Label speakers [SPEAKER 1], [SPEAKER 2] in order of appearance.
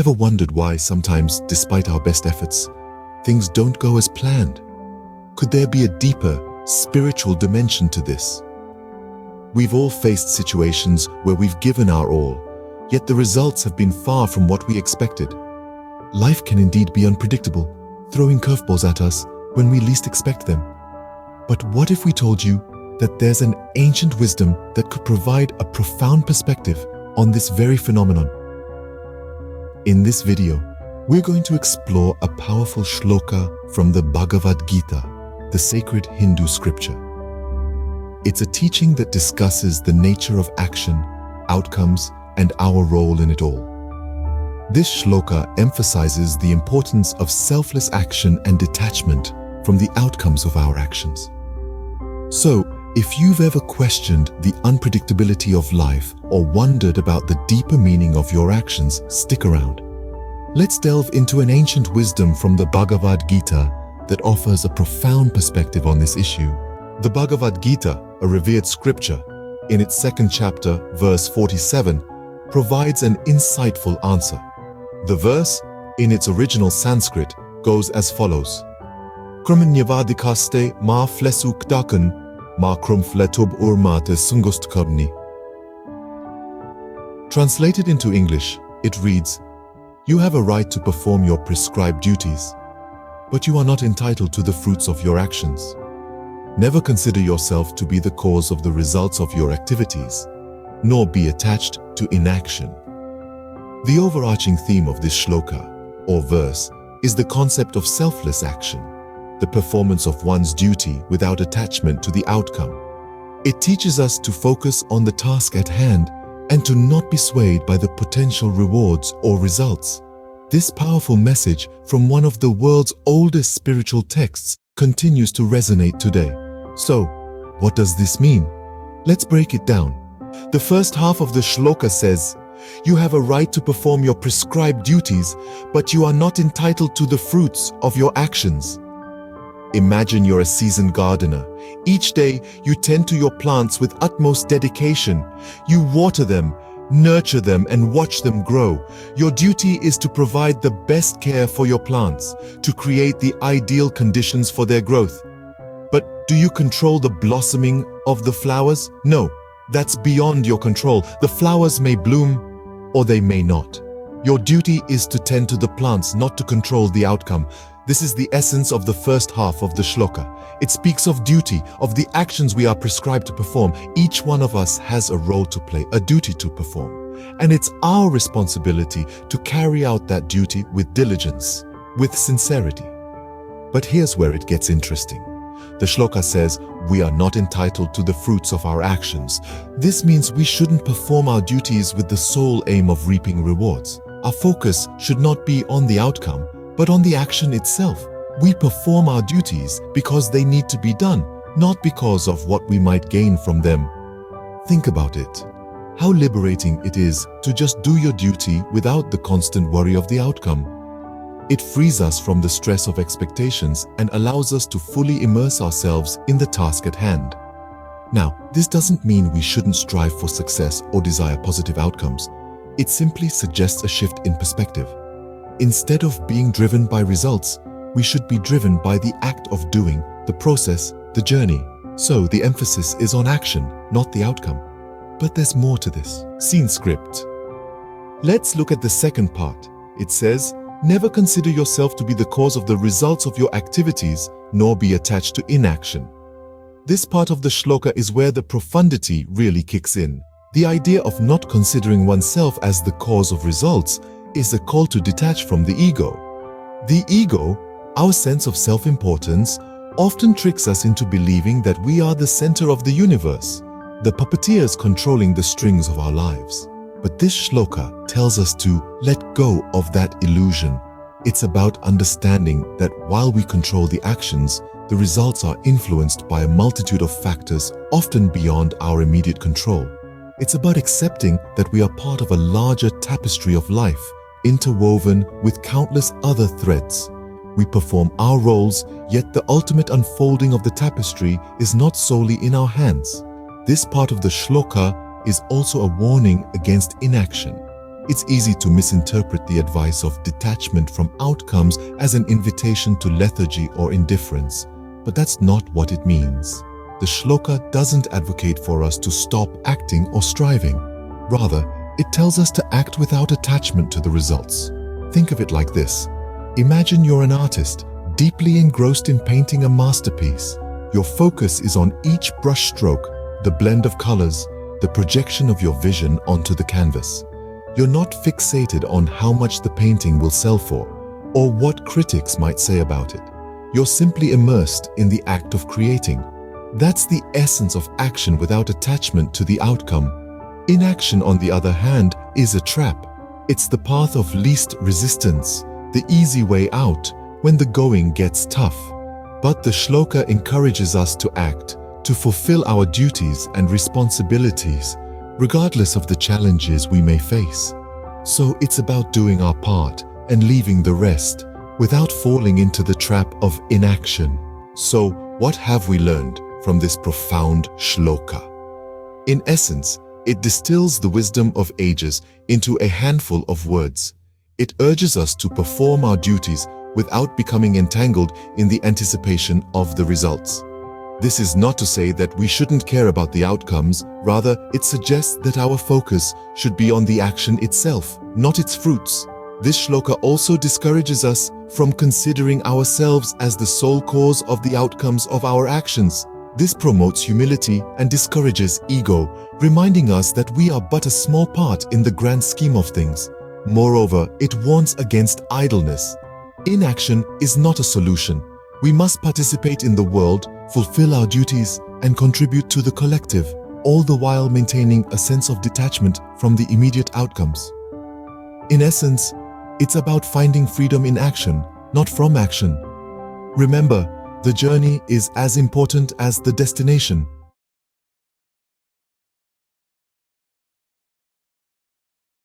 [SPEAKER 1] Ever wondered why sometimes, despite our best efforts, things don't go as planned? Could there be a deeper, spiritual dimension to this? We've all faced situations where we've given our all, yet the results have been far from what we expected. Life can indeed be unpredictable, throwing curveballs at us when we least expect them. But what if we told you that there's an ancient wisdom that could provide a profound perspective on this very phenomenon? In this video, we're going to explore a powerful shloka from the Bhagavad Gita, the sacred Hindu scripture. It's a teaching that discusses the nature of action, outcomes, and our role in it all. This shloka emphasizes the importance of selfless action and detachment from the outcomes of our actions. So, if you've ever questioned the unpredictability of life or wondered about the deeper meaning of your actions, stick around. Let's delve into an ancient wisdom from the Bhagavad Gita that offers a profound perspective on this issue. The Bhagavad Gita, a revered scripture, in its second chapter, verse 47, provides an insightful answer. The verse, in its original Sanskrit, goes as follows: Krumnyavadikaste ma flesukdakan ma krumfletub urmate sungustkabni. Translated into English, it reads, "You have a right to perform your prescribed duties, but you are not entitled to the fruits of your actions. Never consider yourself to be the cause of the results of your activities, nor be attached to inaction." The overarching theme of this shloka, or verse, is the concept of selfless action, the performance of one's duty without attachment to the outcome. It teaches us to focus on the task at hand and to not be swayed by the potential rewards or results. This powerful message from one of the world's oldest spiritual texts continues to resonate today. So, what does this mean? Let's break it down. The first half of the shloka says, "You have a right to perform your prescribed duties, but you are not entitled to the fruits of your actions." Imagine you're a seasoned gardener. Each day, you tend to your plants with utmost dedication. You water them, nurture them, and watch them grow. Your duty is to provide the best care for your plants, to create the ideal conditions for their growth. But do you control the blossoming of the flowers? No, that's beyond your control. The flowers may bloom, or they may not. Your duty is to tend to the plants, not to control the outcome. This is the essence of the first half of the shloka. It speaks of duty, of the actions we are prescribed to perform. Each one of us has a role to play, a duty to perform. And it's our responsibility to carry out that duty with diligence, with sincerity. But here's where it gets interesting. The shloka says we are not entitled to the fruits of our actions. This means we shouldn't perform our duties with the sole aim of reaping rewards. Our focus should not be on the outcome, but on the action itself. We perform our duties because they need to be done, not because of what we might gain from them. Think about it. How liberating it is to just do your duty without the constant worry of the outcome. It frees us from the stress of expectations and allows us to fully immerse ourselves in the task at hand. Now, this doesn't mean we shouldn't strive for success or desire positive outcomes. It simply suggests a shift in perspective. Instead of being driven by results, we should be driven by the act of doing, the process, the journey. So the emphasis is on action, not the outcome. But there's more to this. Scene script. Let's look at the second part. It says, "Never consider yourself to be the cause of the results of your activities, nor be attached to inaction." This part of the shloka is where the profundity really kicks in. The idea of not considering oneself as the cause of results is a call to detach from the ego. The ego, our sense of self-importance, often tricks us into believing that we are the center of the universe, the puppeteers controlling the strings of our lives. But this shloka tells us to let go of that illusion. It's about understanding that while we control the actions, the results are influenced by a multitude of factors, often beyond our immediate control. It's about accepting that we are part of a larger tapestry of life, interwoven with countless other threads. We perform our roles, yet the ultimate unfolding of the tapestry is not solely in our hands. This part of the shloka is also a warning against inaction. It's easy to misinterpret the advice of detachment from outcomes as an invitation to lethargy or indifference, but that's not what it means. The shloka doesn't advocate for us to stop acting or striving. Rather, it tells us to act without attachment to the results. Think of it like this. Imagine you're an artist, deeply engrossed in painting a masterpiece. Your focus is on each brush stroke, the blend of colors, the projection of your vision onto the canvas. You're not fixated on how much the painting will sell for, or what critics might say about it. You're simply immersed in the act of creating. That's the essence of action without attachment to the outcome. Inaction, on the other hand, is a trap. It's the path of least resistance, the easy way out when the going gets tough. But the shloka encourages us to act, to fulfill our duties and responsibilities, regardless of the challenges we may face. So it's about doing our part and leaving the rest, without falling into the trap of inaction. So, what have we learned from this profound shloka? In essence, it distills the wisdom of ages into a handful of words. It urges us to perform our duties without becoming entangled in the anticipation of the results. This is not to say that we shouldn't care about the outcomes. Rather, it suggests that our focus should be on the action itself, not its fruits. This shloka also discourages us from considering ourselves as the sole cause of the outcomes of our actions. This promotes humility and discourages ego, reminding us that we are but a small part in the grand scheme of things. Moreover, it warns against idleness. Inaction is not a solution. We must participate in the world, fulfill our duties, and contribute to the collective, all the while maintaining a sense of detachment from the immediate outcomes. In essence, it's about finding freedom in action, not from action. Remember, the journey is as important as the destination.